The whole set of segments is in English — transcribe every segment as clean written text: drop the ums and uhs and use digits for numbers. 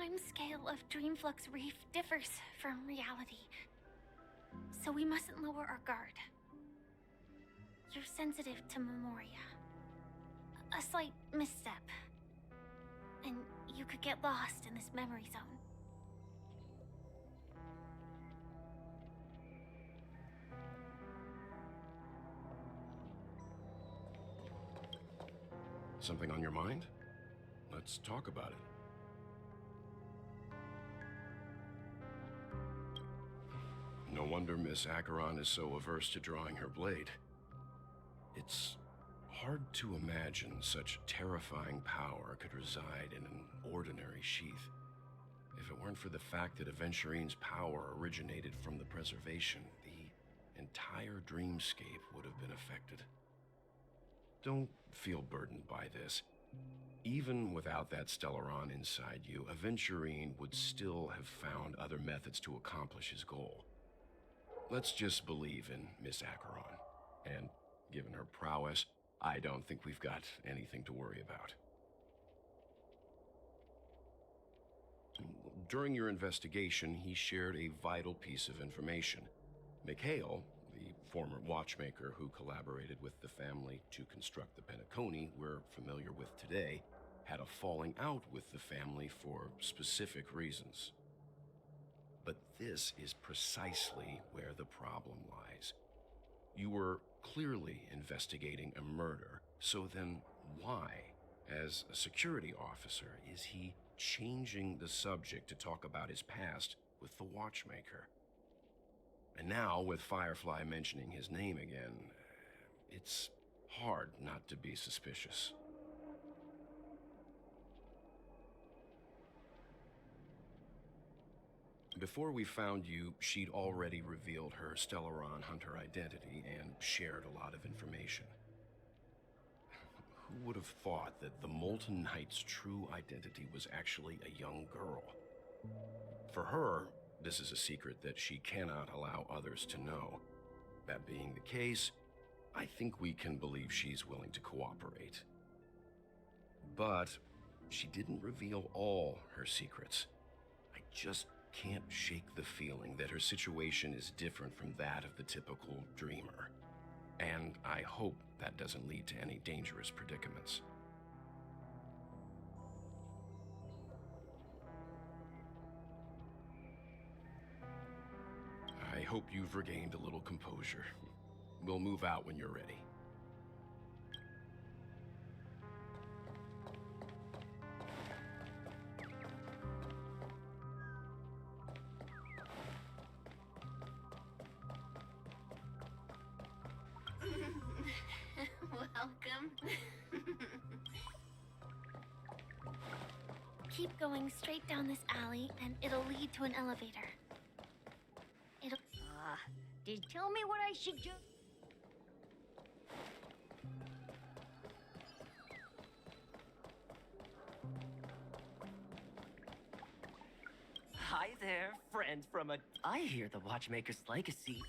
time scale of Dreamflux Reef differs from reality, so we mustn't lower our guard. You're sensitive to Memoria. A slight misstep, and you could get lost in this memory zone. Something on your mind? Let's talk about it. No wonder Miss Acheron is so averse to drawing her blade. It's hard to imagine such terrifying power could reside in an ordinary sheath. If it weren't for the fact that Aventurine's power originated from the preservation, the entire dreamscape would have been affected. Don't feel burdened by this. Even without that Stellaron inside you, Aventurine would still have found other methods to accomplish his goal. Let's just believe in Miss Acheron, and given her prowess, I don't think we've got anything to worry about. During your investigation, he shared a vital piece of information. Mikhail, the former watchmaker who collaborated with the family to construct the Penacony we're familiar with today, had a falling out with the family for specific reasons. But this is precisely where the problem lies. You were clearly investigating a murder, so then why, as a security officer, is he changing the subject to talk about his past with the watchmaker? And now, with Firefly mentioning his name again, it's hard not to be suspicious. Before we found you, she'd already revealed her Stellaron Hunter identity and shared a lot of information. Who would have thought that the Molten Knight's true identity was actually a young girl? For her, this is a secret that she cannot allow others to know. That being the case, I think we can believe she's willing to cooperate. But she didn't reveal all her secrets. I just can't shake the feeling that her situation is different from that of the typical dreamer. And I hope that doesn't lead to any dangerous predicaments. I hope you've regained a little composure. We'll move out when you're ready. Welcome. Keep going straight down this alley, and it'll lead to an elevator. Did you tell me what I should do? Hi there, friend from a... I hear the Watchmaker's legacy.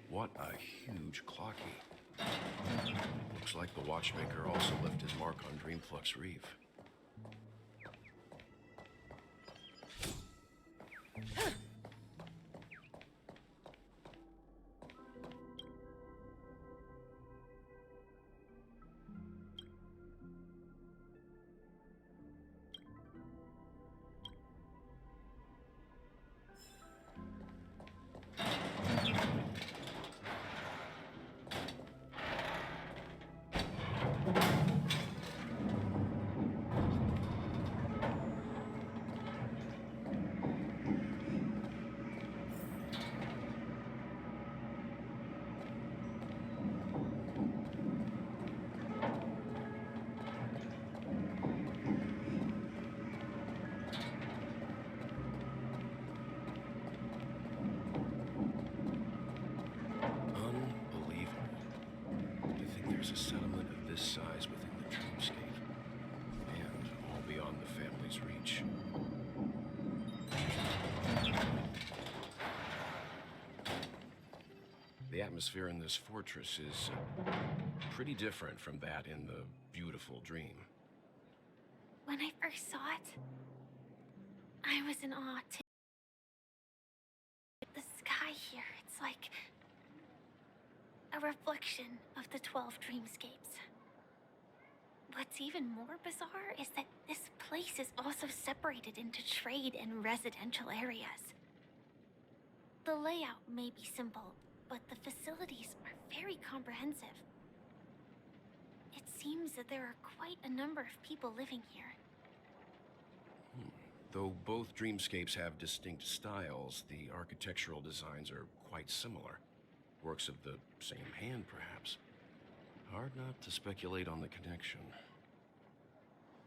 What a huge clocky. Looks like the watchmaker also left his mark on Dreamflux Reef. A settlement of this size within the dreamscape. family's reach. The atmosphere in this fortress is pretty different from that in the beautiful dream. When I first saw it, I was in awe too. The sky here, it's like a reflection of the 12 dreamscapes. What's even more bizarre is that this place is also separated into trade and residential areas. The layout may be simple, but the facilities are very comprehensive. It seems that there are quite a number of people living here. Though both dreamscapes have distinct styles, the architectural designs are quite similar. Works of the same hand, perhaps. Hard not to speculate on the connection.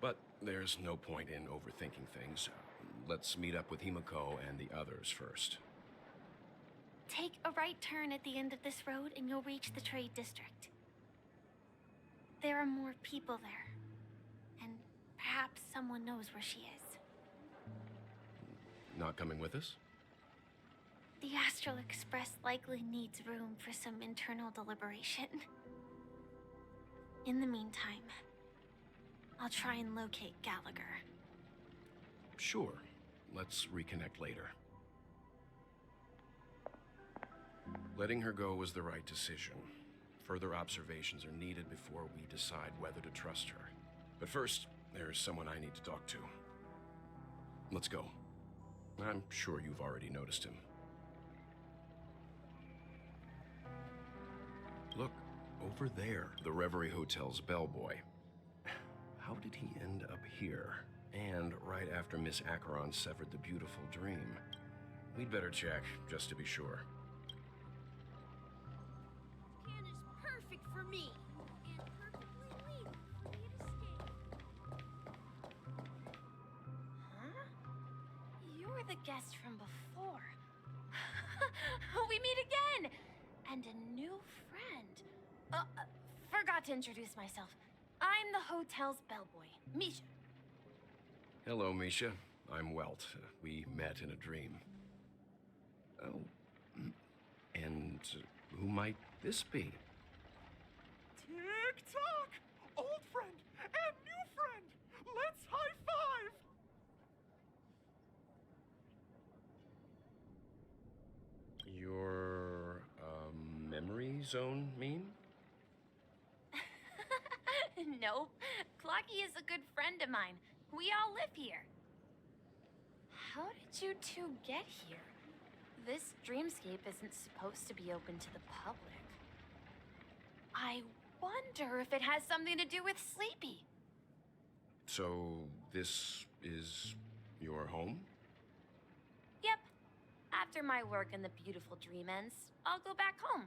But there's no point in overthinking things. Let's meet up with Himiko and the others first. Take a right turn at the end of this road and you'll reach the trade district. There are more people there. And perhaps someone knows where she is. Not coming with us? The Astral Express likely needs room for some internal deliberation. In the meantime, I'll try and locate Gallagher. Sure. Let's reconnect later. Letting her go was the right decision. Further observations are needed before we decide whether to trust her. But first, there's someone I need to talk to. Let's go. I'm sure you've already noticed him. Look, over there, the Reverie Hotel's bellboy. How did he end up here? And right after Miss Acheron severed the beautiful dream. We'd better check, just to be sure. Can is perfect for me. And perfectly legal for me to escape. Huh? You're the guest from before. We meet again! And a new friend. Forgot to introduce myself. I'm the hotel's bellboy, Misha. Hello, Misha. I'm Welt. We met in a dream. Oh, and who might this be? Tick-tock! Old friend and new friend! Let's high-five! Your, memory zone mean? Nope. Clocky is a good friend of mine. We all live here. How did you two get here? This dreamscape isn't supposed to be open to the public. I wonder if it has something to do with Sleepy. So, this is your home? Yep. After my work in the beautiful dream ends, I'll go back home.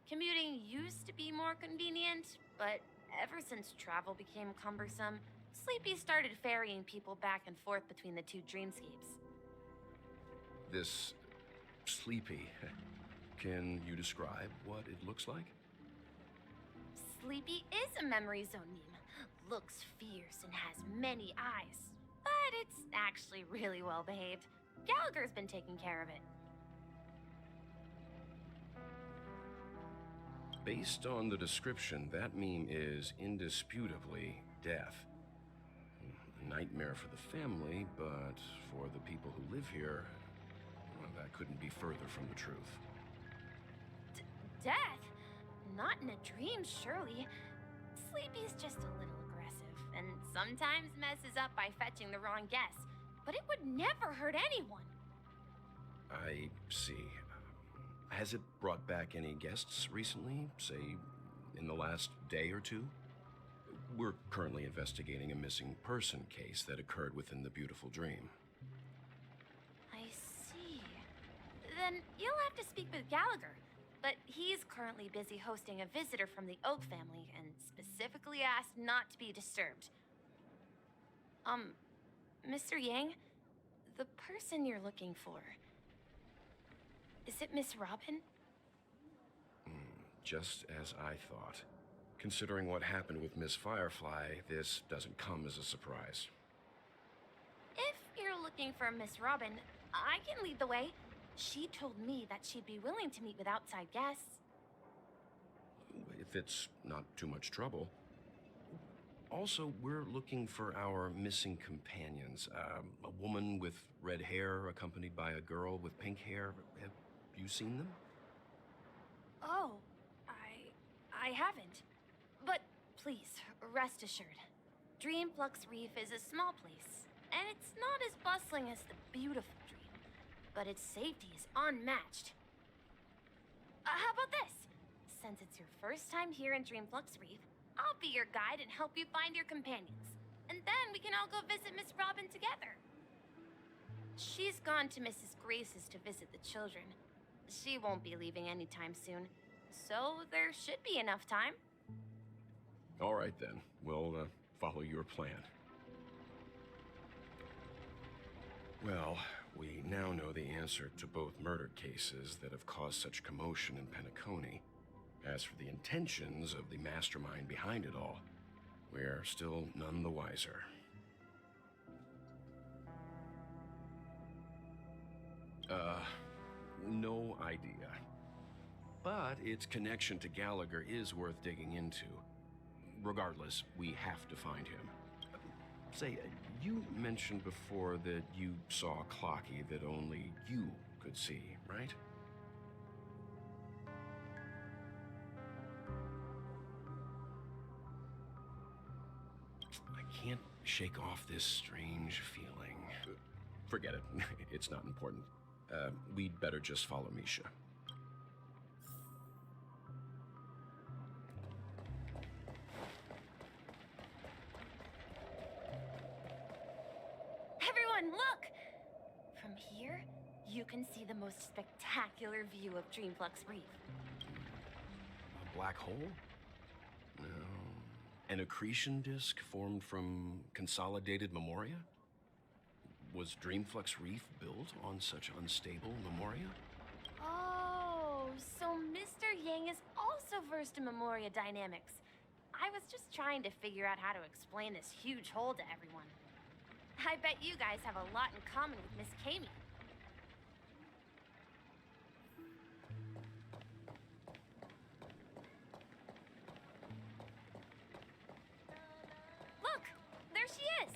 Commuting used to be more convenient, but ever since travel became cumbersome, Sleepy started ferrying people back and forth between the two dreamscapes. This Sleepy. Can you describe what it looks like? Sleepy is a memory zone meme. Looks fierce and has many eyes. But it's actually really well behaved. Gallagher's been taking care of it. Based on the description, that meme is indisputably death. A nightmare for the family, but for the people who live here, well, that couldn't be further from the truth. Death? Not in a dream, surely. Sleepy's just a little aggressive, and sometimes messes up by fetching the wrong guess. But it would never hurt anyone. I see. Has it brought back any guests recently, say, in the last day or two? We're currently investigating a missing person case that occurred within the beautiful dream. I see. Then you'll have to speak with Gallagher. But he's currently busy hosting a visitor from the Oak family and specifically asked not to be disturbed. Mr. Yang, the person you're looking for, is it Miss Robin? Just as I thought. Considering what happened with Miss Firefly, this doesn't come as a surprise. looking for Miss Robin, I can lead the way. She told me that she'd be willing to meet with outside guests. If it's not too much trouble. Also, we're looking for our missing companions. A woman with red hair accompanied by a girl with pink hair. Have you seen them? Oh, I haven't. But please, rest assured. Dreamflux Reef is a small place, and it's not as bustling as the beautiful Dream, but its safety is unmatched. How about this? Since it's your first time here in Dreamflux Reef, I'll be your guide and help you find your companions. And then we can all go visit Miss Robin together. She's gone to Mrs. Grace's to visit the children. She won't be leaving anytime soon, so there should be enough time. All right, then. We'll follow your plan. Well, we now know the answer to both murder cases that have caused such commotion in Penacony. As for the intentions of the mastermind behind it all, we're still none the wiser. No idea. But its connection to Gallagher is worth digging into. Regardless, we have to find him. Say, you mentioned before that you saw Clocky that only you could see, right? I can't shake off this strange feeling. Forget it. It's not important. We'd better just follow Misha. Everyone, look! From here, you can see the most spectacular view of Dreamflux Reef. A black hole? No. An accretion disk formed from consolidated memoria? Was Dreamflux Reef built on such unstable memoria? Oh, so Mr. Yang is also versed in Memoria dynamics. I was just trying to figure out how to explain this huge hole to everyone. I bet you guys have a lot in common with Miss Kami. Look, there she is.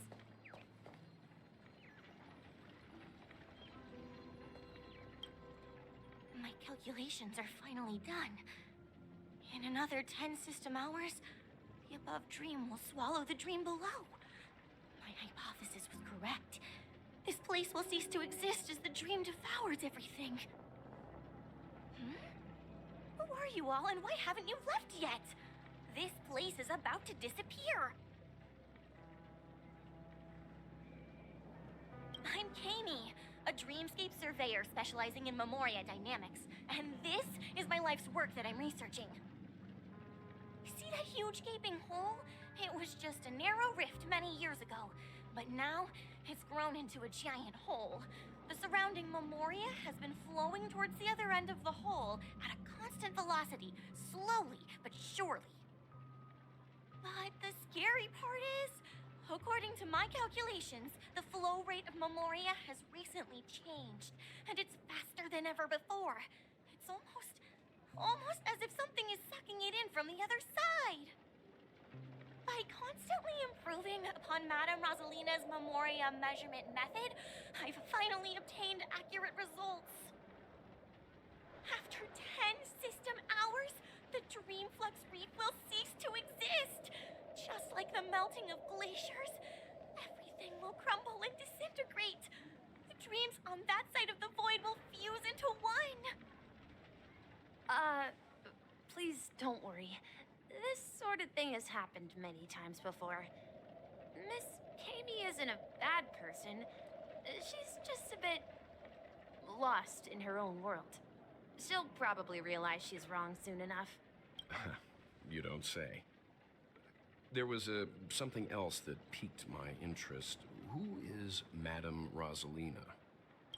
My calculations are finally done. In another 10 system hours, the above dream will swallow the dream below. My hypothesis was correct. This place will cease to exist as the dream devours everything. Who are you all, and why haven't you left yet? This place is about to disappear. I'm Kami, a dreamscape surveyor specializing in Memoria dynamics, and this is my life's work that I'm researching. See that huge gaping hole? It was just a narrow rift many years ago, but now it's grown into a giant hole. The surrounding Memoria has been flowing towards the other end of the hole at a constant velocity, slowly but surely. But the scary part is, according to my calculations, the flow rate of Memoria has recently changed, and it's faster than ever before. It's almost as if something is sucking it in from the other side. By constantly improving upon Madame Rosalina's Memoria measurement method, I've finally obtained accurate results. After 10 system hours, the Dreamflux Reef will cease to exist. Just like the melting of glaciers, everything will crumble and disintegrate. The dreams on that side of the void will fuse into one. Please don't worry. This sort of thing has happened many times before. Miss Kami isn't a bad person. She's just a bit lost in her own world. She'll probably realize she's wrong soon enough. You don't say. There was something else that piqued my interest. Who is Madame Rosalina?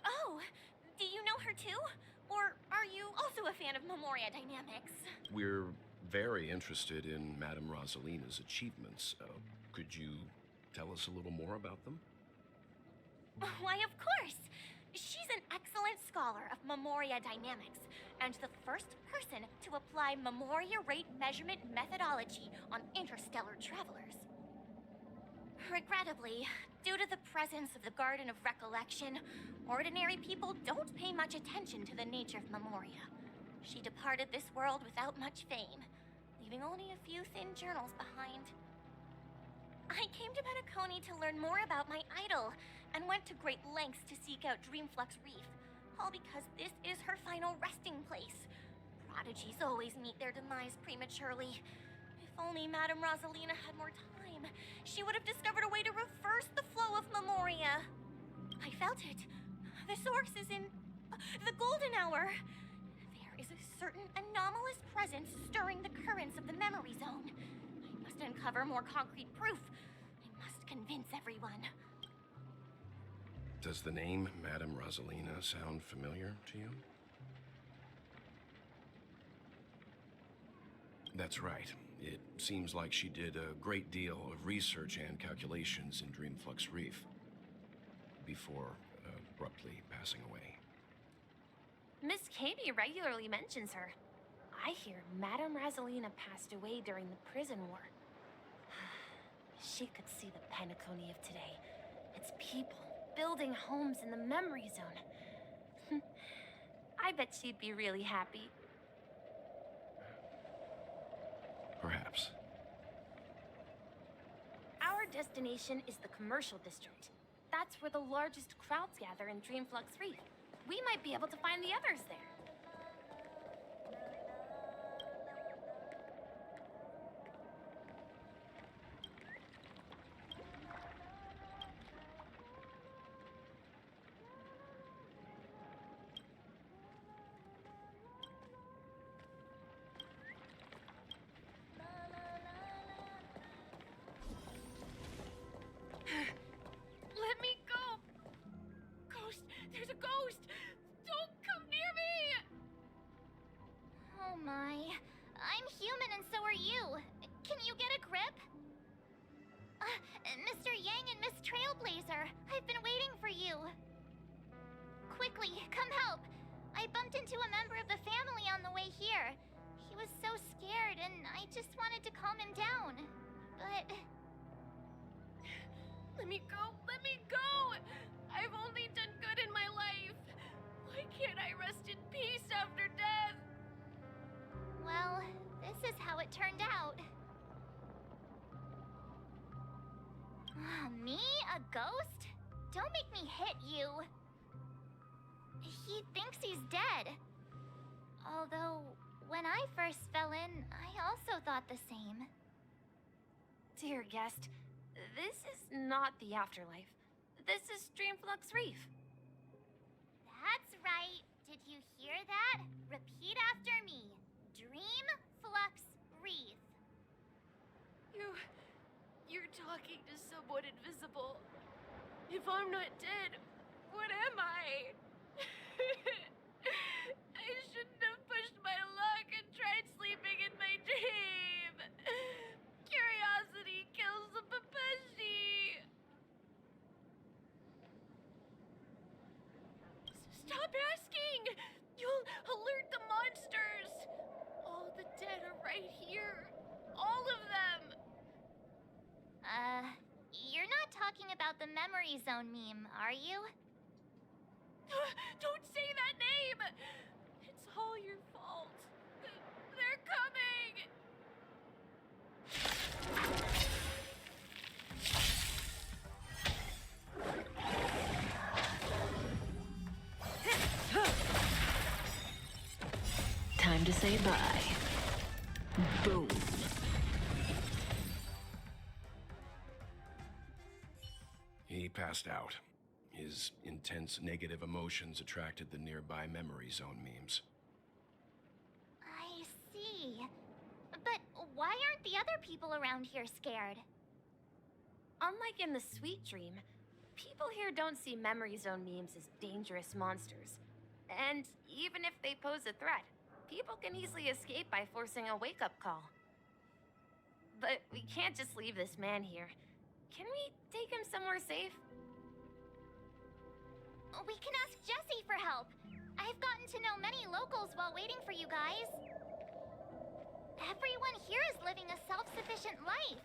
Oh, do you know her too? Or are you also a fan of Memoria dynamics? We're very interested in Madame Rosalina's achievements. Could you tell us a little more about them? Why, of course! She's an excellent scholar of Memoria dynamics, and the first person to apply Memoria rate measurement methodology on interstellar travelers. Regrettably, due to the presence of the Garden of Recollection, ordinary people don't pay much attention to the nature of Memoria. She departed this world without much fame, leaving only a few thin journals behind. I came to Penacony to learn more about my idol, and went to great lengths to seek out Dreamflux Reef, all because this is her final resting place. Prodigies always meet their demise prematurely. If only Madame Rosalina had more time, she would have discovered a way to reverse the flow of Memoria. I felt it. The source is in the golden hour. There is a certain anomalous presence stirring the currents of the memory zone. I must uncover more concrete proof. I must convince everyone. Does the name Madame Rosalina sound familiar to you? That's right. It seems like she did a great deal of research and calculations in Dreamflux Reef before abruptly passing away. Miss Katie regularly mentions her. I hear Madame Rosalina passed away during the prison war. She could see the Penacony of today. Its people building homes in the memory zone. I bet she'd be really happy. Perhaps. Our destination is the commercial district. That's where the largest crowds gather in Dreamflux Reef. We might be able to find the others there. Let me go! Ghost! There's a ghost! Don't come near me! Oh my. I'm human and so are you. Can you get a grip? Mr. Yang and Miss Trailblazer, I've been waiting for you. Quickly, come help. I bumped into a member of the family on the way here. He was so scared and I just wanted to calm him down. But... Let me go! Let me go! I've only done good in my life. Why can't I rest in peace after death? well, this is how it turned out. Me? A ghost? Don't make me hit you. He thinks he's dead. Although, when I first fell in, I also thought the same. Dear guest, this is not the afterlife. This is Dreamflux Reef. That's right. Did you hear that? Repeat after me. Dreamflux Reef. You're talking to someone invisible. If I'm not dead, what am I? I shouldn't have pushed my luck and tried sleeping in my dream. Curiosity kills the Papeshi. Stop asking! You'll alert the monsters! All the dead are right here. All of them! You're not talking about the memory zone meme, are you? Don't say that name! It's all your fault. They're coming! Time to say bye. Boom. He passed out. His intense negative emotions attracted the nearby memory zone memes. I see. But why aren't the other people around here scared? Unlike in the Sweet Dream, people here don't see memory zone memes as dangerous monsters. And even if they pose a threat, people can easily escape by forcing a wake-up call. But we can't just leave this man here. Can we take him somewhere safe? We can ask Jessie for help. I've gotten to know many locals while waiting for you guys. Everyone here is living a self-sufficient life.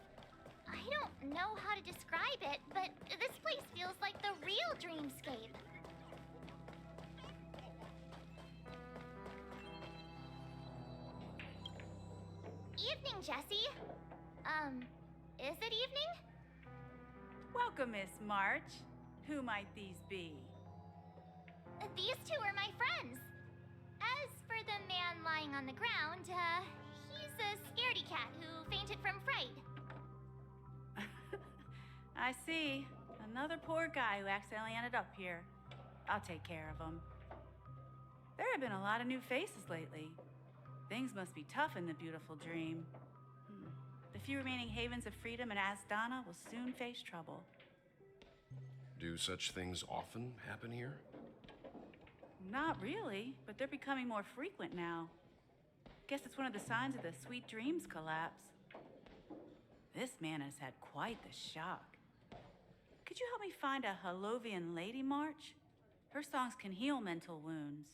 I don't know how to describe it, but this place feels like the real dreamscape. Evening, Jessie. Is it evening? Welcome, Miss March. Who might these be? These two are my friends. As for the man lying on the ground, he's a scaredy cat who fainted from fright. I see. Another poor guy who accidentally ended up here. I'll take care of him. There have been a lot of new faces lately. Things must be tough in the beautiful dream. The few remaining havens of freedom in Asdana will soon face trouble. Do such things often happen here? Not really, but they're becoming more frequent now. Guess it's one of the signs of the Sweet Dreams collapse. This man has had quite the shock. Could you help me find a Halovian lady, March? Her songs can heal mental wounds.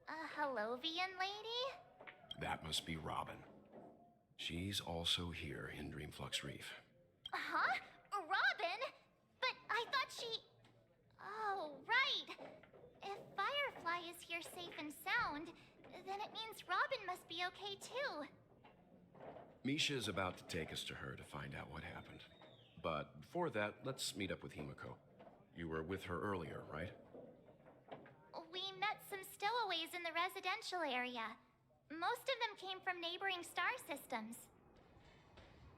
A Halovian lady? That must be Robin. She's also here in Dreamflux Reef. Huh? Robin? But I thought she... Oh, right. If Firefly is here safe and sound, then it means Robin must be okay too. Misha is about to take us to her to find out what happened. But before that, let's meet up with Himiko. You were with her earlier, right? We met some stowaways in the residential area. Most of them came from neighboring star systems.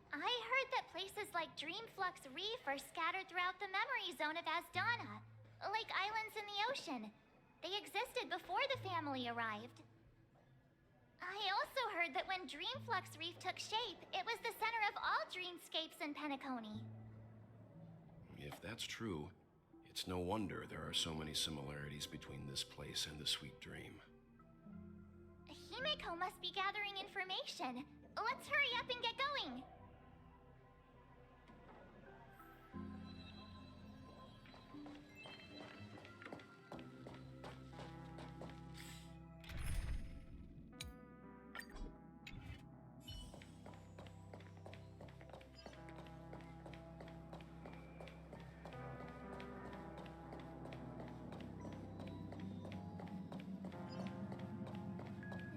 I heard that places like Dreamflux Reef are scattered throughout the memory zone of Asdana, like islands in the ocean. They existed before the family arrived. I also heard that when Dreamflux Reef took shape, it was the center of all dreamscapes in Penacony. If that's true, it's no wonder there are so many similarities between this place and the Sweet Dream. Himiko must be gathering information. Let's hurry up and get going.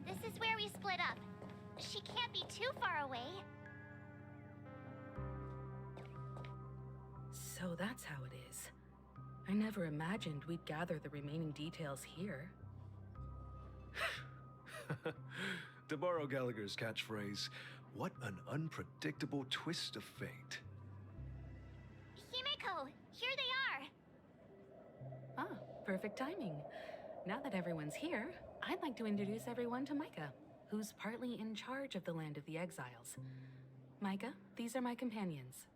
This is where we split up. She can't be too far away. So that's how it is. I never imagined we'd gather the remaining details here. To borrow Gallagher's catchphrase, what an unpredictable twist of fate. Himiko, here they are. Ah, perfect timing. Now that everyone's here, I'd like to introduce everyone to Micah, who's partly in charge of the Land of the Exiles. Micah, these are my companions.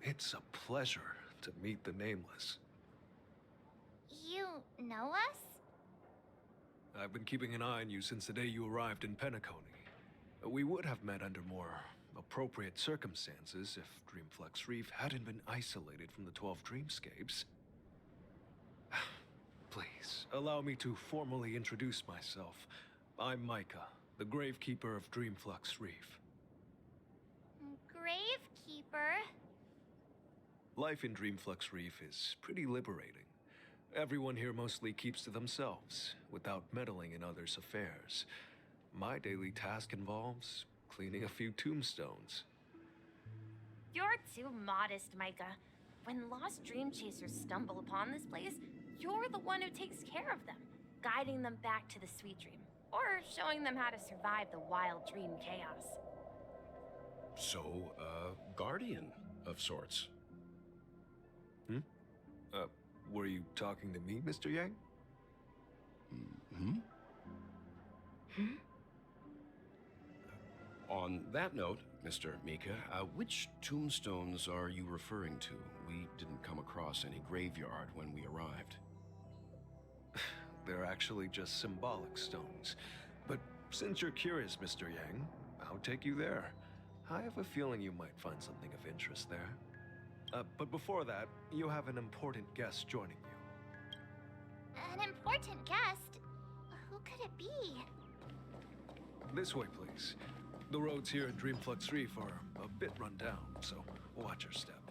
It's a pleasure to meet the Nameless. You know us? I've been keeping an eye on you since the day you arrived in Penacony. We would have met under more appropriate circumstances if Dreamflux Reef hadn't been isolated from the 12 dreamscapes. Please, allow me to formally introduce myself. I'm Micah, the Gravekeeper of Dreamflux Reef. Gravekeeper? Life in Dreamflux Reef is pretty liberating. Everyone here mostly keeps to themselves, without meddling in others' affairs. My daily task involves cleaning a few tombstones. You're too modest, Micah. When lost dream chasers stumble upon this place, you're the one who takes care of them, guiding them back to the Sweet Dream, or showing them how to survive the wild dream chaos. So, guardian of sorts. Were you talking to me, Mr. Yang? On that note, Mr. Mika, which tombstones are you referring to? We didn't come across any graveyard when we arrived. They're actually just symbolic stones. But since you're curious, Mr. Yang, I'll take you there. I have a feeling you might find something of interest there. But before that, you have an important guest joining you. An important guest? Who could it be? This way, please. The roads here in Dreamflux Reef are a bit run down, so watch your step.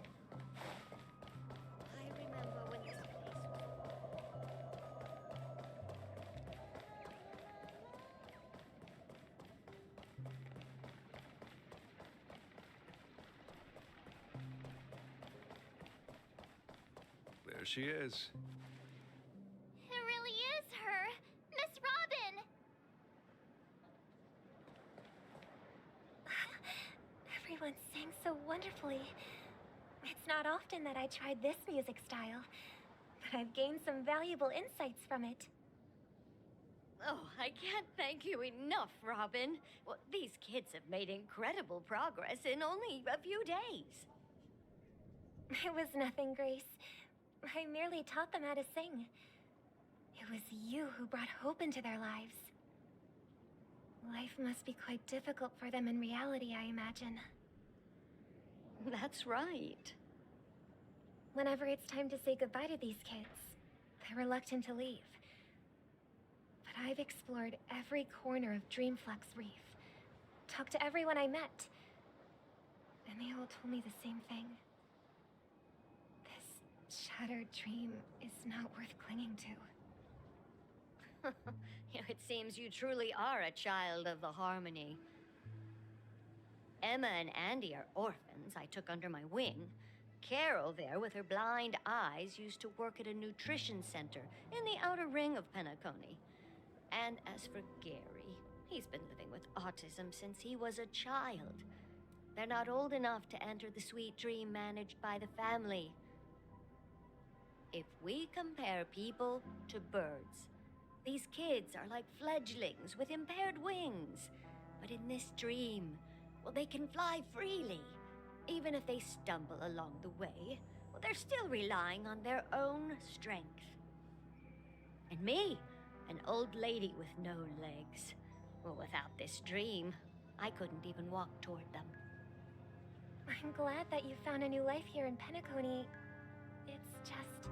I remember when this place There she is. It really is her! Miss Robin! Everyone sang so wonderfully. It's not often that I tried this music style, but I've gained some valuable insights from it. Oh, I can't thank you enough, Robin. Well, these kids have made incredible progress in only a few days. It was nothing, Grace. I merely taught them how to sing. It was you who brought hope into their lives. Life must be quite difficult for them in reality, I imagine. That's right. Whenever it's time to say goodbye to these kids, they're reluctant to leave. But I've explored every corner of Dreamflux Reef, talked to everyone I met, and they all told me the same thing. This shattered dream is not worth clinging to. It seems you truly are a child of the Harmony. Emma and Andy are orphans I took under my wing. Carol there, with her blind eyes, used to work at a nutrition center in the outer ring of Penacony. And as for Gary, he's been living with autism since he was a child. They're not old enough to enter the sweet dream managed by the family. If we compare people to birds, these kids are like fledglings with impaired wings. But in this dream, well, they can fly freely. Even if they stumble along the way, well, they're still relying on their own strength. And me, an old lady with no legs. Well, without this dream, I couldn't even walk toward them. I'm glad that you found a new life here in Penacony. It's just...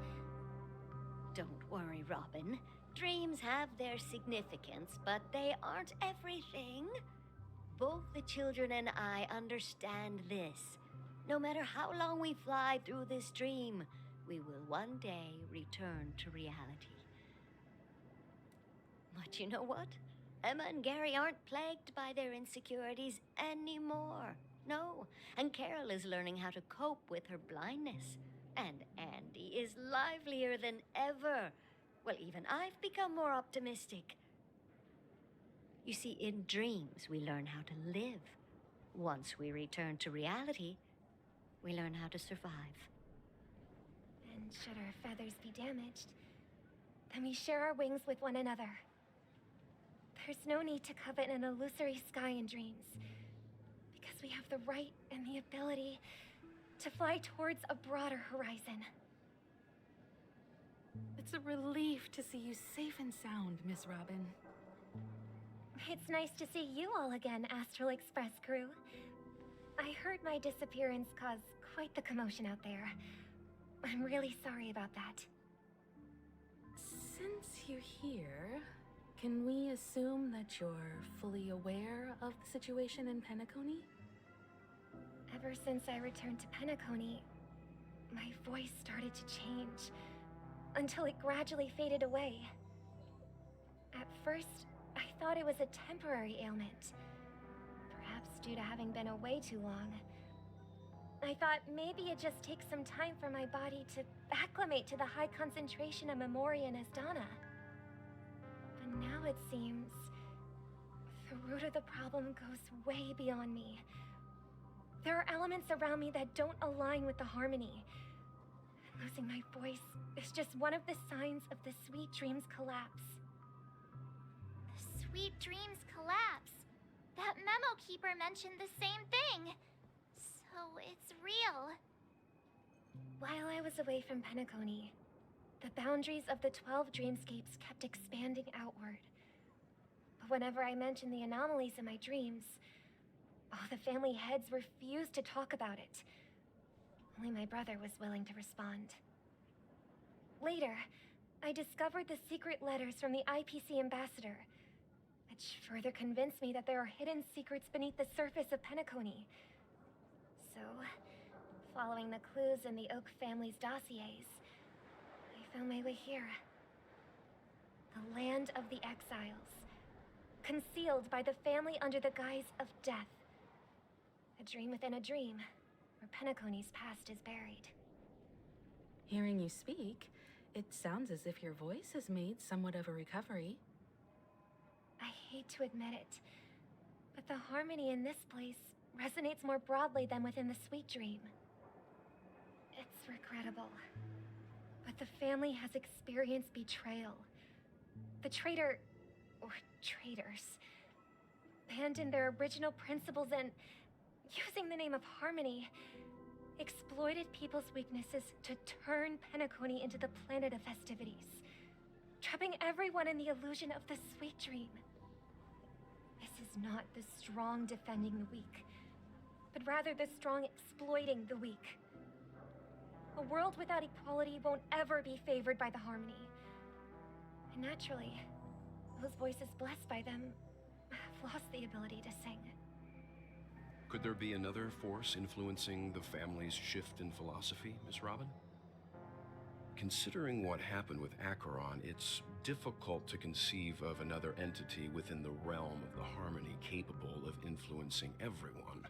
Don't worry, Robin. Dreams have their significance, but they aren't everything. Both the children and I understand this. No matter how long we fly through this dream, we will one day return to reality. But you know what? Emma and Gary aren't plagued by their insecurities anymore. No, and Carol is learning how to cope with her blindness. And Andy is livelier than ever. Well, even I've become more optimistic. You see, in dreams, we learn how to live. Once we return to reality, we learn how to survive. And should our feathers be damaged, then we share our wings with one another. There's no need to covet an illusory sky in dreams, because we have the right and the ability to fly towards a broader horizon. It's a relief to see you safe and sound, Miss Robin. It's nice to see you all again, Astral Express crew. I heard my disappearance caused quite the commotion out there. I'm really sorry about that. Since you're here, can we assume that you're fully aware of the situation in Penacony? Ever since I returned to Penacony, my voice started to change, until it gradually faded away. At first, I thought it was a temporary ailment, perhaps due to having been away too long. I thought maybe it just takes some time for my body to acclimate to the high concentration of Memoria and Asdana. But now it seems the root of the problem goes way beyond me. There are elements around me that don't align with the harmony. Losing my voice is just one of the signs of the Sweet Dreams collapse. The Sweet Dreams collapse. That memo keeper mentioned the same thing. So it's real. While I was away from Penacony, the boundaries of the 12 dreamscapes kept expanding outward. But whenever I mentioned the anomalies in my dreams, all the family heads refused to talk about it. Only my brother was willing to respond. Later, I discovered the secret letters from the IPC ambassador, which further convinced me that there are hidden secrets beneath the surface of Penacony. So, following the clues in the Oak family's dossiers, I found my way here. The land of the exiles, concealed by the family under the guise of death. A dream within a dream, where Penacony's past is buried. Hearing you speak, it sounds as if your voice has made somewhat of a recovery. I hate to admit it, but the harmony in this place resonates more broadly than within the Sweet Dream. It's regrettable, but the family has experienced betrayal. The traitor, or traitors, abandoned their original principles and, using the name of harmony, exploited people's weaknesses to turn Penacony into the planet of festivities, trapping everyone in the illusion of the Sweet Dream. This is not the strong defending the weak, but rather the strong exploiting the weak. A world without equality won't ever be favored by the harmony. And naturally, those voices blessed by them have lost the ability to sing. Could there be another force influencing the family's shift in philosophy, Miss Robin? Considering what happened with Acheron, it's difficult to conceive of another entity within the realm of the harmony capable of influencing everyone.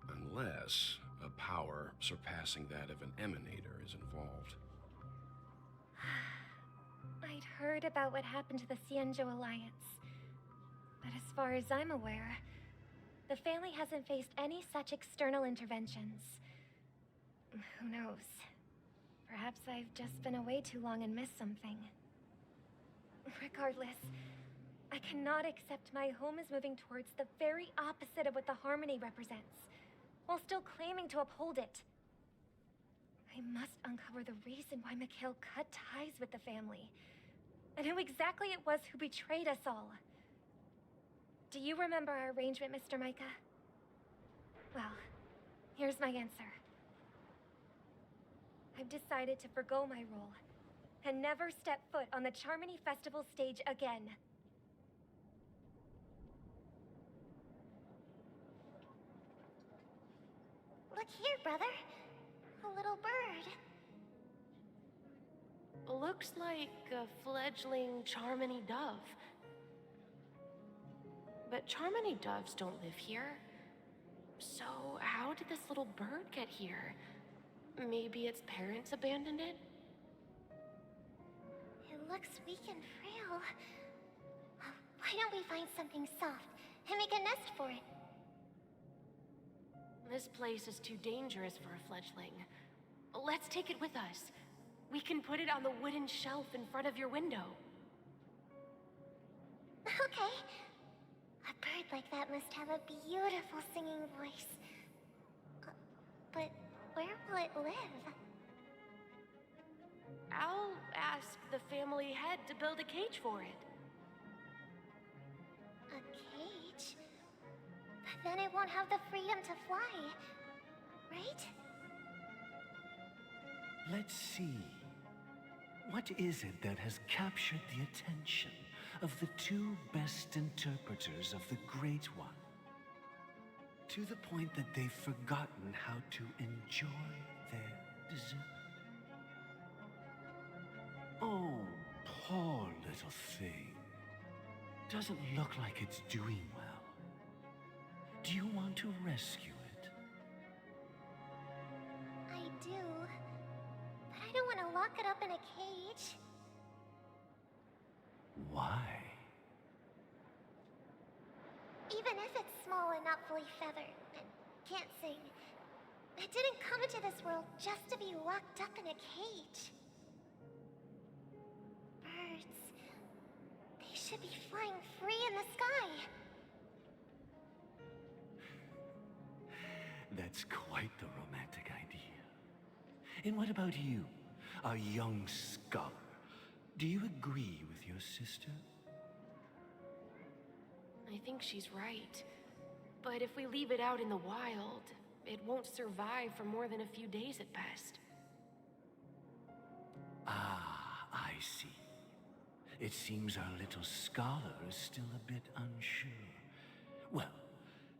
Unless a power surpassing that of an emanator is involved. I'd heard about what happened to the Cienjo Alliance, but as far as I'm aware, the family hasn't faced any such external interventions. Who knows? Perhaps I've just been away too long and missed something. Regardless, I cannot accept my home is moving towards the very opposite of what the harmony represents, while still claiming to uphold it. I must uncover the reason why Mikhail cut ties with the family, and who exactly it was who betrayed us all. Do you remember our arrangement, Mr. Micah? Well, here's my answer. I've decided to forgo my role, and never step foot on the Charmony Festival stage again. Look here, brother. A little bird. Looks like a fledgling Charmony dove. But Charmony doves don't live here. So how did this little bird get here? Maybe its parents abandoned it? It looks weak and frail. Why don't we find something soft and make a nest for it? This place is too dangerous for a fledgling. Let's take it with us. We can put it on the wooden shelf in front of your window. Okay. A bird like that must have a beautiful singing voice. But where will it live? I'll ask the family head to build a cage for it. A cage? But then it won't have the freedom to fly, right? Let's see. What is it that has captured the attention of the two best interpreters of the Great One? To the point that they've forgotten how to enjoy their dessert. Oh, poor little thing. Doesn't look like it's doing well. Do you want to rescue it? I do. But I don't want to lock it up in a cage. Why? Even if it's small and not fully feathered and can't sing, it didn't come into this world just to be locked up in a cage. Birds, they should be flying free in the sky. That's quite the romantic idea. And what about you, a young scholar? Do you agree with your sister? I think she's right. But if we leave it out in the wild, it won't survive for more than a few days at best. Ah, I see. It seems our little scholar is still a bit unsure. Well,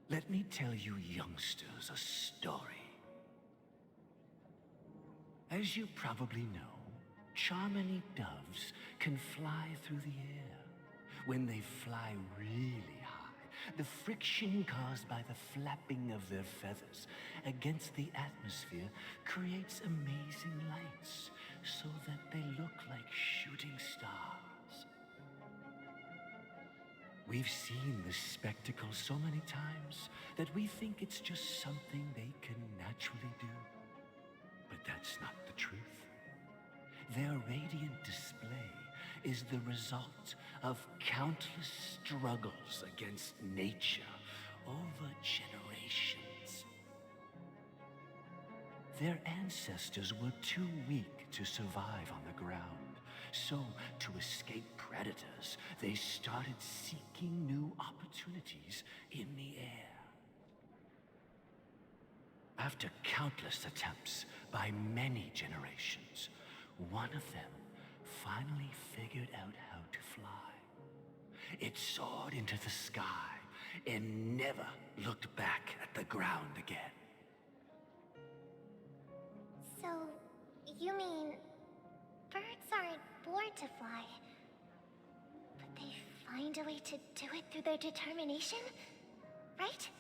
let me tell you youngsters a story. As you probably know, Charmony doves can fly through the air. When they fly really high, the friction caused by the flapping of their feathers against the atmosphere creates amazing lights, so that they look like shooting stars. We've seen this spectacle so many times that we think it's just something they can naturally do. But that's not the truth. Their radiant display is the result of countless struggles against nature over generations. Their ancestors were too weak to survive on the ground, so to escape predators, they started seeking new opportunities in the air. After countless attempts by many generations, one of them finally figured out how to fly. It soared into the sky and never looked back at the ground again. So, you mean birds aren't born to fly, but they find a way to do it through their determination, right?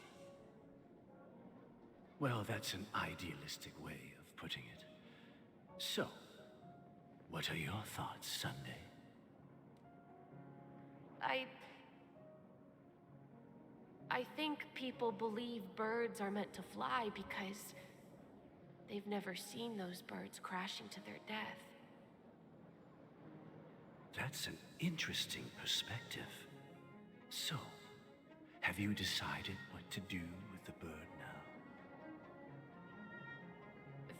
Well, that's an idealistic way of putting it. So, what are your thoughts, Sunday? I think people believe birds are meant to fly because they've never seen those birds crashing to their death. That's an interesting perspective. So, have you decided what to do with the bird now?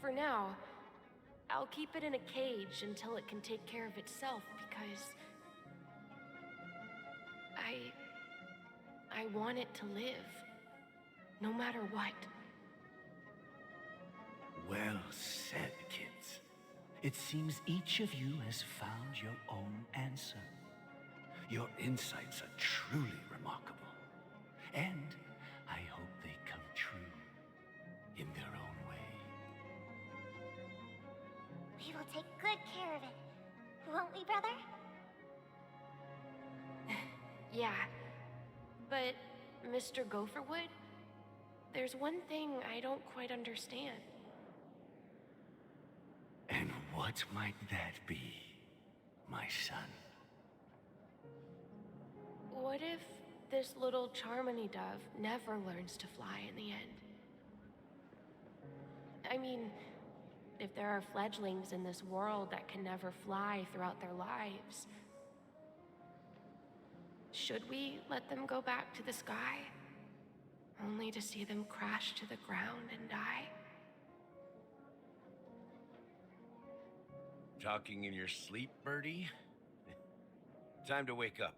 For now, I'll keep it in a cage until it can take care of itself because I want it to live, no matter what. Well said, kids. It seems each of you has found your own answer. Your insights are truly remarkable. And I hope they come true in their own way. We will take good care of it, won't we, brother? Yeah, but Mr. Gopherwood, there's one thing I don't quite understand. And what might that be, my son? What if this little Charmony dove never learns to fly in the end? I mean, if there are fledglings in this world that can never fly throughout their lives, should we let them go back to the sky, only to see them crash to the ground and die? Talking in your sleep, Birdie? Time to wake up.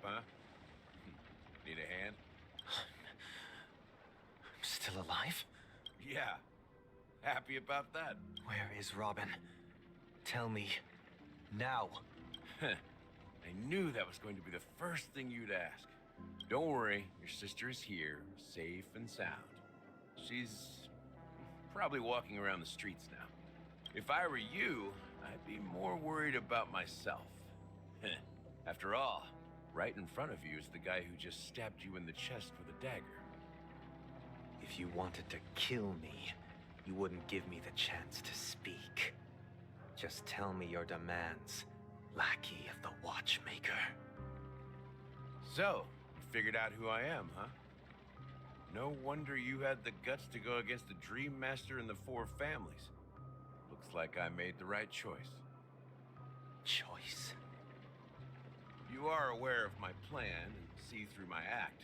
Huh? Need a hand? I'm still alive? Yeah. Happy about that? Where is Robin? Tell me. Now. I knew that was going to be the first thing you'd ask. Don't worry, your sister is here, safe and sound. She's probably walking around the streets now. If I were you, I'd be more worried about myself. After all, right in front of you is the guy who just stabbed you in the chest with a dagger. If you wanted to kill me, you wouldn't give me the chance to speak. Just tell me your demands, lackey of the Watchmaker. So, you figured out who I am, huh? No wonder you had the guts to go against the Dream Master and the Four Families. Looks like I made the right choice. Choice? You are aware of my plan and see through my act.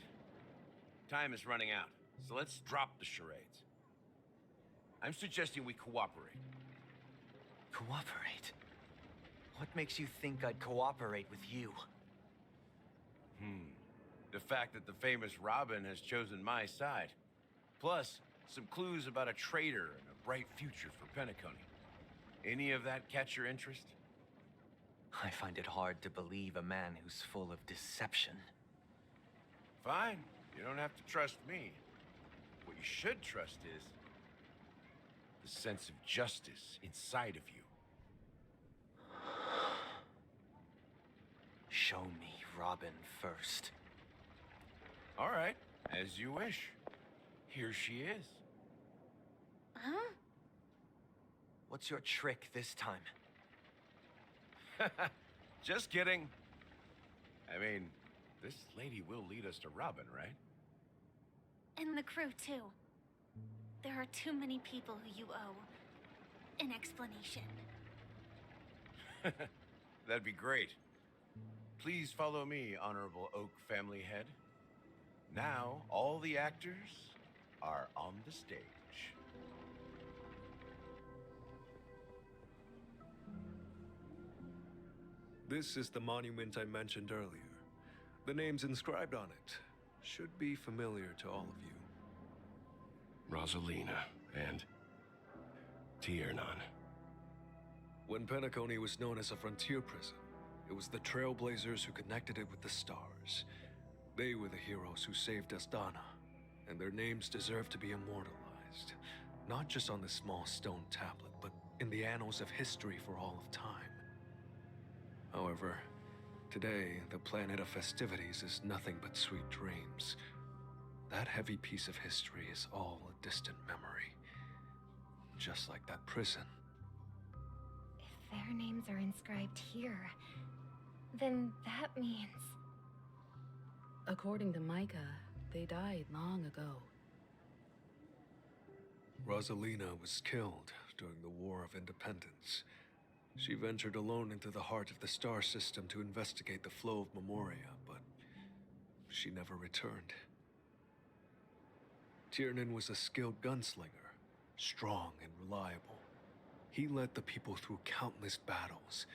Time is running out, so let's drop the charades. I'm suggesting we cooperate. Cooperate? What makes you think I'd cooperate with you? The fact that the famous Robin has chosen my side. Plus, some clues about a traitor and a bright future for Penacony. Any of that catch your interest? I find it hard to believe a man who's full of deception. Fine. You don't have to trust me. What you should trust is the sense of justice inside of you. Show me Robin first. All right, as you wish. Here she is. Huh? What's your trick this time? Just kidding. I mean, this lady will lead us to Robin, right? And the crew, too. There are too many people who you owe an explanation. That'd be great. Please follow me, Honorable Oak Family Head. Now, all the actors are on the stage. This is the monument I mentioned earlier. The names inscribed on it should be familiar to all of you. Rosalina and Tiernan. When Penacony was known as a frontier prison, it was the Trailblazers who connected it with the stars. They were the heroes who saved Astana, and their names deserve to be immortalized, not just on this small stone tablet, but in the annals of history for all of time. However, today, the planet of festivities is nothing but sweet dreams. That heavy piece of history is all a distant memory. Just like that prison. If their names are inscribed here, then that means... According to Micah, they died long ago. Rosalina was killed during the War of Independence. She ventured alone into the heart of the star system to investigate the flow of Memoria, but she never returned. Tiernan was a skilled gunslinger, strong and reliable. He led the people through countless battles,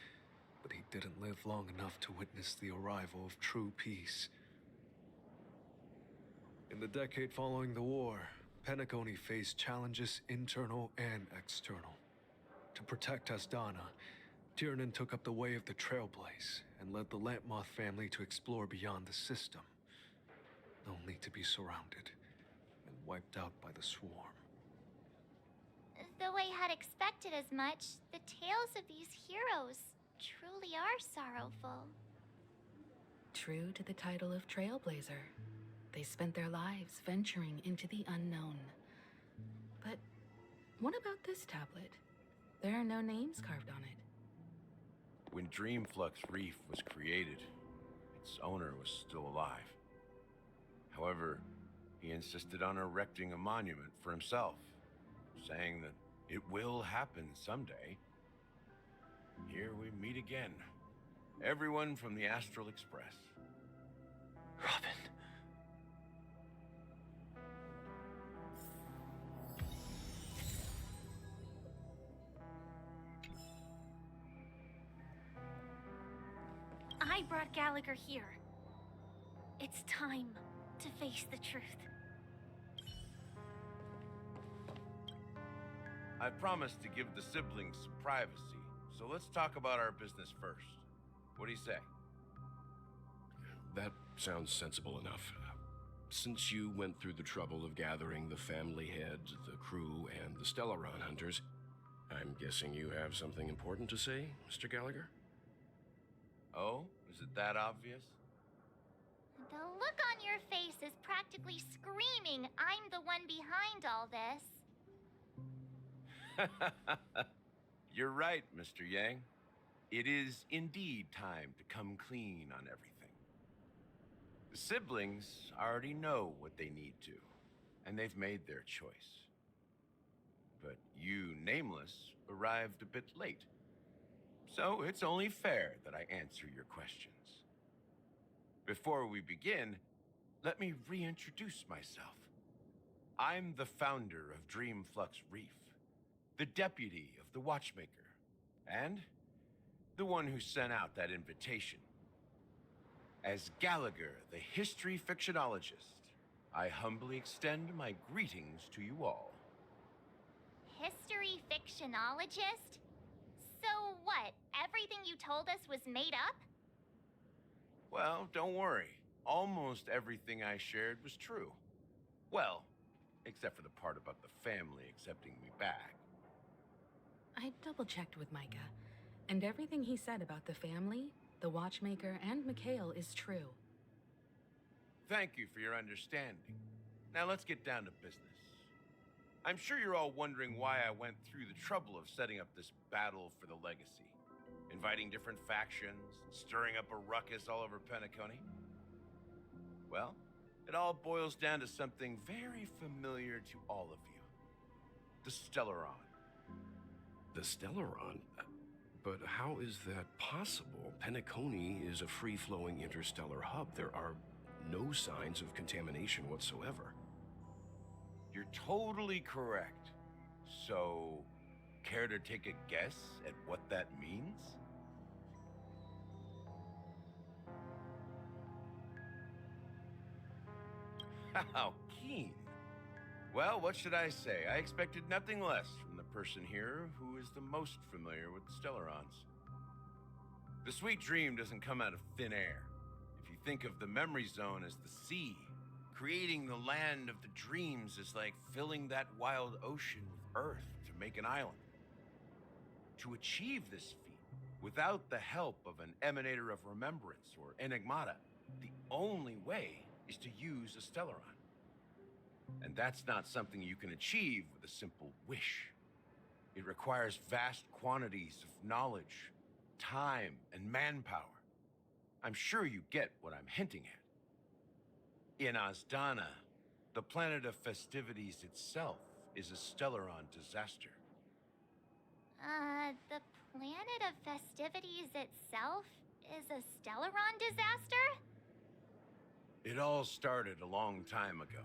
but he didn't live long enough to witness the arrival of true peace. In the decade following the war, Penacony faced challenges internal and external. To protect Astana, Tiernan took up the way of the Trailblaze and led the Lampmoth family to explore beyond the system, only to be surrounded and wiped out by the swarm. Though I had expected as much, the tales of these heroes truly are sorrowful. True to the title of Trailblazer, they spent their lives venturing into the unknown. But what about this tablet? There are no names carved on it. When Dreamflux Reef was created, its owner was still alive. However, he insisted on erecting a monument for himself, saying that it will happen someday. Here we meet again. Everyone from the Astral Express. Robin. I brought Gallagher here. It's time to face the truth. I promised to give the siblings some privacy, so let's talk about our business first. What do you say? That sounds sensible enough. Since you went through the trouble of gathering the family head, the crew, and the Stellaron hunters, I'm guessing you have something important to say, Mr. Gallagher? Oh? Is it that obvious? The look on your face is practically screaming, I'm the one behind all this. You're right, Mr. Yang. It is indeed time to come clean on everything. The siblings already know what they need to, and they've made their choice. But you, Nameless, arrived a bit late. So it's only fair that I answer your questions. Before we begin, let me reintroduce myself. I'm the founder of Dreamflux Reef, the deputy of the Watchmaker, and the one who sent out that invitation. As Gallagher, the history fictionologist, I humbly extend my greetings to you all. History fictionologist? So what? Everything you told us was made up? Well, don't worry. Almost everything I shared was true. Well, except for the part about the family accepting me back. I double-checked with Micah, and everything he said about the family, the Watchmaker, and Mikhail is true. Thank you for your understanding. Now let's get down to business. I'm sure you're all wondering why I went through the trouble of setting up this battle for the legacy, inviting different factions, stirring up a ruckus all over Penacony. Well, it all boils down to something very familiar to all of you. The Stellaron. The Stellaron? But how is that possible? Penacony is a free-flowing interstellar hub. There are no signs of contamination whatsoever. You're totally correct. So, care to take a guess at what that means? How keen. Well, what should I say? I expected nothing less from the person here who is the most familiar with the Stellarons. The sweet dream doesn't come out of thin air. If you think of the memory zone as the sea, creating the land of the dreams is like filling that wild ocean with earth to make an island. To achieve this feat, without the help of an emanator of remembrance or enigmata, the only way is to use a Stellaron. And that's not something you can achieve with a simple wish. It requires vast quantities of knowledge, time, and manpower. I'm sure you get what I'm hinting at. In Azdana, the planet of festivities itself is a Stellaron disaster. The planet of festivities itself is a Stellaron disaster? It all started a long time ago,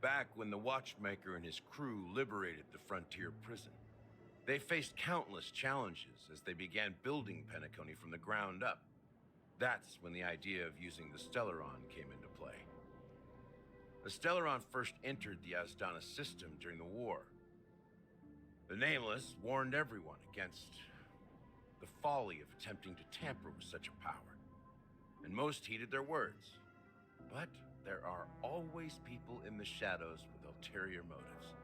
back when the Watchmaker and his crew liberated the frontier prison. They faced countless challenges as they began building Penacony from the ground up. That's when the idea of using the Stellaron came into play. The Stellaron first entered the Azdana system during the war. The Nameless warned everyone against the folly of attempting to tamper with such a power, and most heeded their words. But there are always people in the shadows with ulterior motives.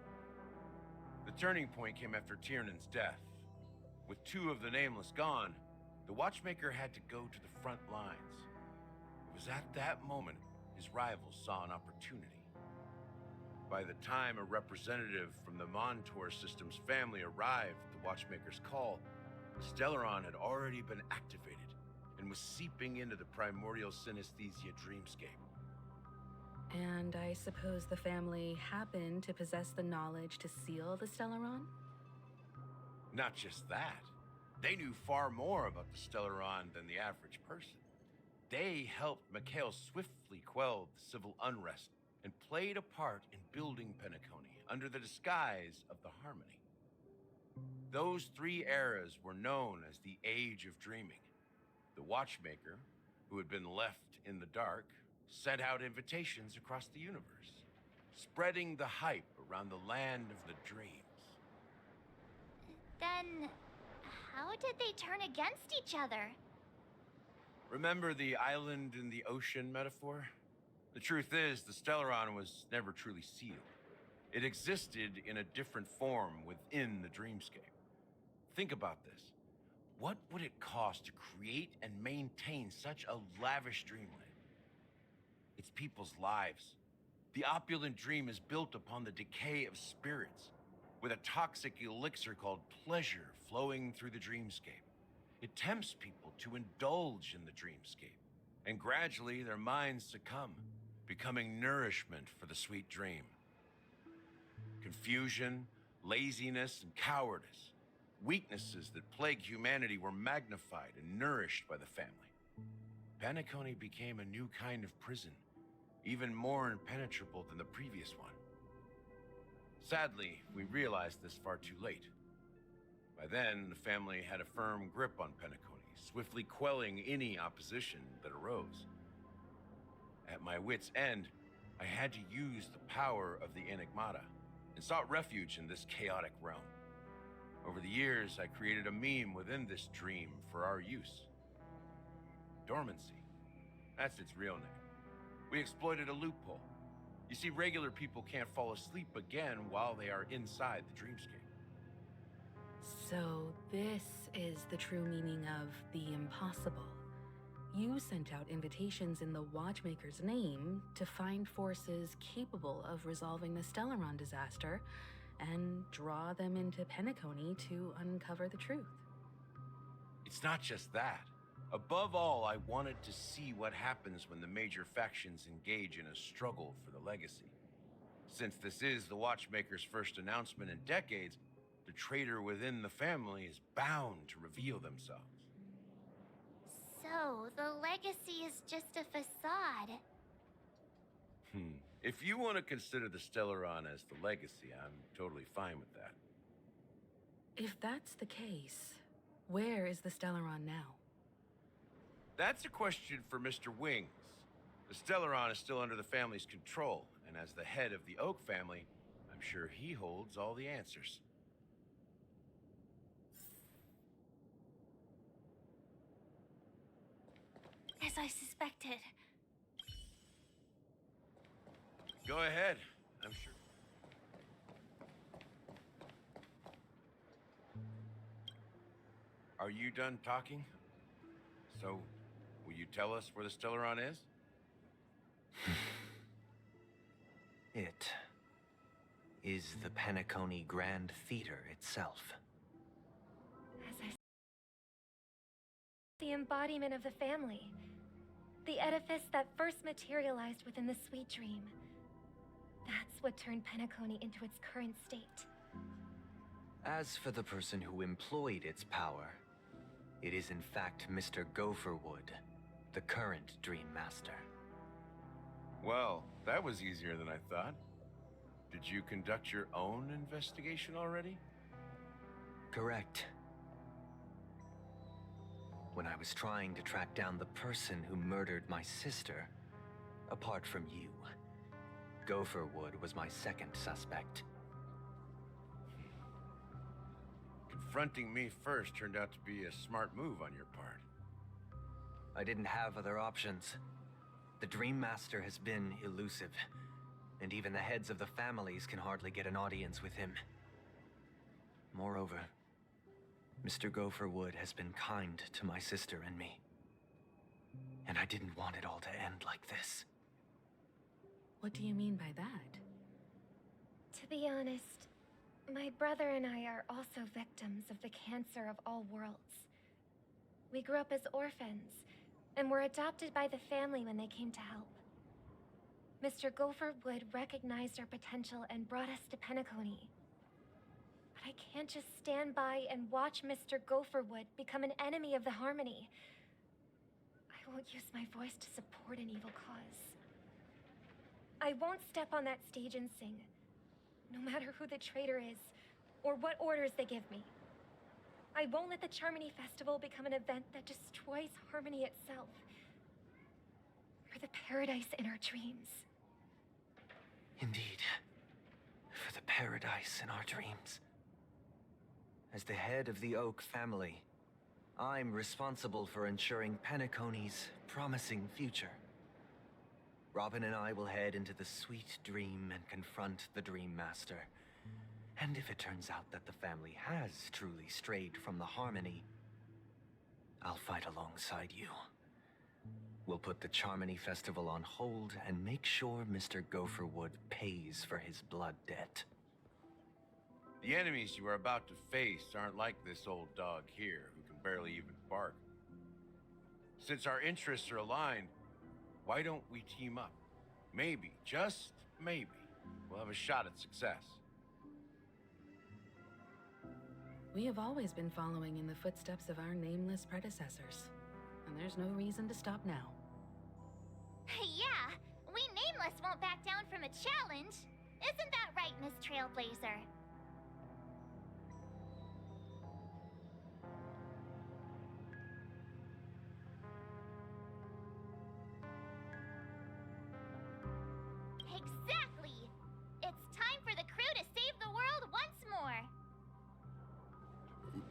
The turning point came after Tiernan's death. With two of the Nameless gone, the Watchmaker had to go to the front lines. It was at that moment his rivals saw an opportunity. By the time a representative from the Montour System's family arrived at the Watchmaker's call, Stellaron had already been activated and was seeping into the primordial synesthesia dreamscape. And I suppose the family happened to possess the knowledge to seal the Stellaron? Not just that. They knew far more about the Stellaron than the average person. They helped Mikhail swiftly quell the civil unrest and played a part in building Penacony under the disguise of the Harmony. Those three eras were known as the Age of Dreaming. The Watchmaker, who had been left in the dark, sent out invitations across the universe, spreading the hype around the land of the dreams. Then, how did they turn against each other? Remember the island in the ocean metaphor? The truth is, the Stellaron was never truly sealed. It existed in a different form within the dreamscape. Think about this. What would it cost to create and maintain such a lavish dreamland? It's people's lives. The opulent dream is built upon the decay of spirits, with a toxic elixir called pleasure flowing through the dreamscape. It tempts people to indulge in the dreamscape, and gradually their minds succumb, becoming nourishment for the sweet dream. Confusion, laziness, and cowardice, weaknesses that plague humanity, were magnified and nourished by the family. Penacony became a new kind of prison, even more impenetrable than the previous one. Sadly, we realized this far too late. By then, the family had a firm grip on Penacony, swiftly quelling any opposition that arose. At my wit's end, I had to use the power of the Enigmata and sought refuge in this chaotic realm. Over the years, I created a meme within this dream for our use. Dormancy. That's its real name. We exploited a loophole. You see, regular people can't fall asleep again while they are inside the dreamscape. So this is the true meaning of the impossible. You sent out invitations in the Watchmaker's name to find forces capable of resolving the Stellaron disaster and draw them into Penacony to uncover the truth. It's not just that. Above all, I wanted to see what happens when the major factions engage in a struggle for the legacy. Since this is the Watchmaker's first announcement in decades, the traitor within the family is bound to reveal themselves. So, the legacy is just a facade. If you want to consider the Stellaron as the legacy, I'm totally fine with that. If that's the case, where is the Stellaron now? That's a question for Mr. Wings. The Stellaron is still under the family's control, and as the head of the Oak family, I'm sure he holds all the answers. As I suspected. Go ahead. I'm sure. Are you done talking? So, will you tell us where the Stellaron is? It is the Penacony Grand Theater itself. The embodiment of the family. The edifice that first materialized within the Sweet Dream. That's what turned Penacony into its current state. As for the person who employed its power, it is in fact Mr. Gopherwood, the current Dream Master. Well, that was easier than I thought. Did you conduct your own investigation already? Correct. When I was trying to track down the person who murdered my sister, apart from you, Gopherwood was my second suspect. Confronting me first turned out to be a smart move on your part. I didn't have other options. The Dream Master has been elusive, and even the heads of the families can hardly get an audience with him. Moreover, Mr. Gopherwood has been kind to my sister and me. And I didn't want it all to end like this. What do you mean by that? To be honest, my brother and I are also victims of the cancer of all worlds. We grew up as orphans, and were adopted by the family when they came to help. Mr. Gopherwood recognized our potential and brought us to Penacony. But I can't just stand by and watch Mr. Gopherwood become an enemy of the Harmony. I won't use my voice to support an evil cause. I won't step on that stage and sing, no matter who the traitor is, or what orders they give me. I won't let the Charmony Festival become an event that destroys Harmony itself, or the paradise in our dreams. Indeed, for the paradise in our dreams. As the head of the Oak family, I'm responsible for ensuring Penacony's promising future. Robin and I will head into the Sweet Dream and confront the Dream Master. And if it turns out that the family has truly strayed from the Harmony, I'll fight alongside you. We'll put the Charmony Festival on hold and make sure Mr. Gopherwood pays for his blood debt. The enemies you are about to face aren't like this old dog here, who can barely even bark. Since our interests are aligned, why don't we team up? Maybe, just maybe, we'll have a shot at success. We have always been following in the footsteps of our nameless predecessors, and there's no reason to stop now. Yeah, we Nameless won't back down from a challenge. Isn't that right, Miss Trailblazer?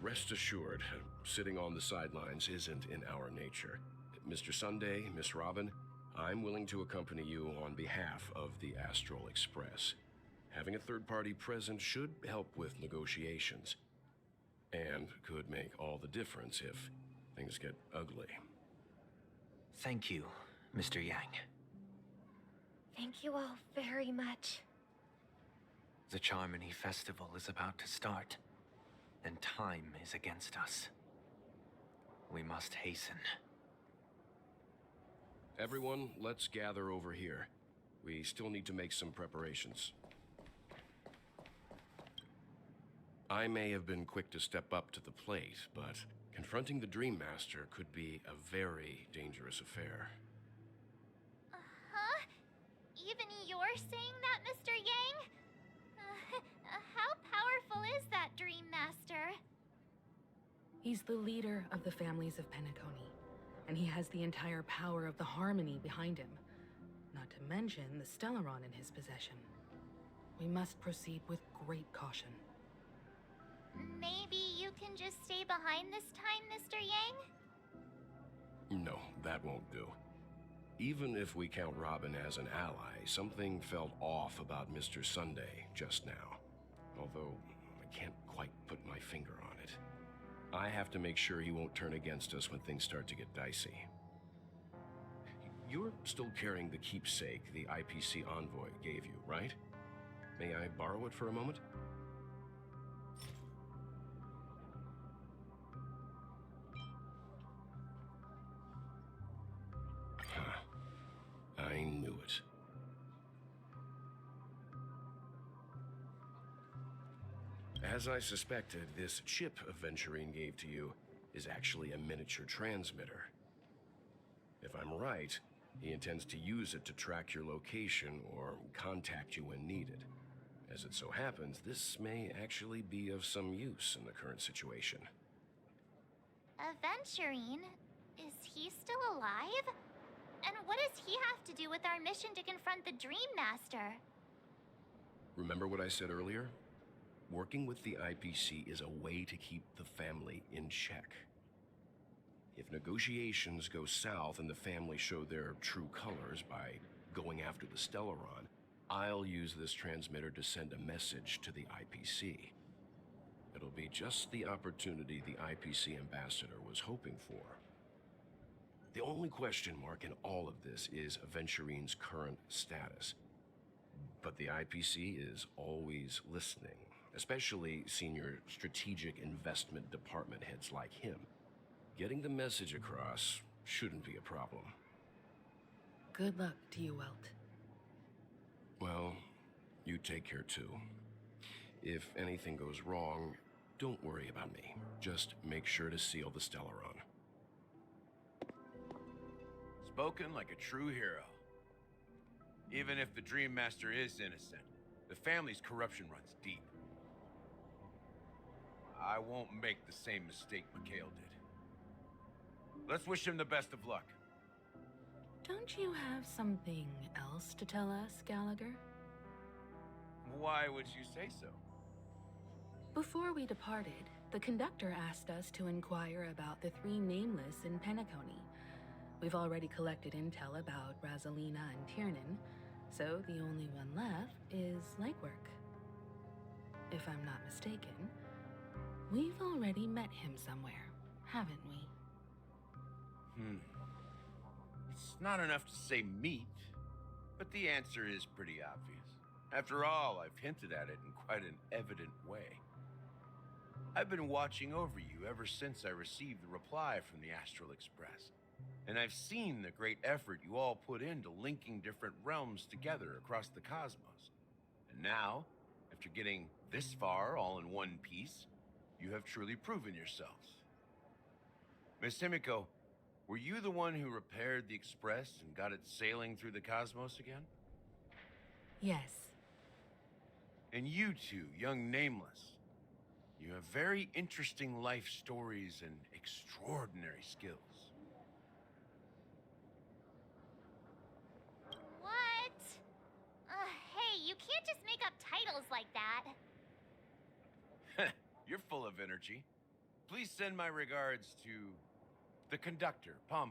Rest assured, sitting on the sidelines isn't in our nature. Mr. Sunday, Miss Robin, I'm willing to accompany you on behalf of the Astral Express. Having a third party present should help with negotiations, and could make all the difference if things get ugly. Thank you, Mr. Yang. Thank you all very much. The Charmony Festival is about to start, and time is against us. We must hasten. Everyone, let's gather over here. We still need to make some preparations. I may have been quick to step up to the plate, but confronting the Dream Master could be a very dangerous affair. Huh? Even you're saying that, Mr. Yang? How powerful is that Dream Master? He's the leader of the families of Penacony, and he has the entire power of the Harmony behind him. Not to mention the Stellaron in his possession. We must proceed with great caution. Maybe you can just stay behind this time, Mr. Yang? No, that won't do. Even if we count Robin as an ally, something felt off about Mr. Sunday just now. Although, I can't quite put my finger on it. I have to make sure he won't turn against us when things start to get dicey. You're still carrying the keepsake the IPC envoy gave you, right? May I borrow it for a moment? I knew it. As I suspected, this chip Aventurine gave to you is actually a miniature transmitter. If I'm right, he intends to use it to track your location or contact you when needed. As it so happens, this may actually be of some use in the current situation. Aventurine? Is he still alive? And what does he have to do with our mission to confront the Dream Master? Remember what I said earlier? Working with the IPC is a way to keep the family in check. If negotiations go south and the family show their true colors by going after the Stellaron, I'll use this transmitter to send a message to the IPC. It'll be just the opportunity the IPC ambassador was hoping for. The only question mark in all of this is Aventurine's current status. But the IPC is always listening, especially senior strategic investment department heads like him. Getting the message across shouldn't be a problem. Good luck to you, Welt. Well, you take care too. If anything goes wrong, don't worry about me. Just make sure to seal the Stellaron. Spoken like a true hero. Even if the Dream Master is innocent, the family's corruption runs deep. I won't make the same mistake Mikhail did. Let's wish him the best of luck. Don't you have something else to tell us, Gallagher? Why would you say so? Before we departed, the conductor asked us to inquire about the three nameless in Penacony. We've already collected intel about Razelina and Tiernan, so the only one left is legwork. If I'm not mistaken, we've already met him somewhere, haven't we? It's not enough to say meet, but the answer is pretty obvious. After all, I've hinted at it in quite an evident way. I've been watching over you ever since I received the reply from the Astral Express. And I've seen the great effort you all put into linking different realms together across the cosmos. And now, after getting this far all in one piece, you have truly proven yourselves. Miss Himiko, were you the one who repaired the Express and got it sailing through the cosmos again? Yes. And you two, young Nameless, you have very interesting life stories and extraordinary skills. What? Hey, you can't just make up titles like that. You're full of energy. Please send my regards to the conductor, Pom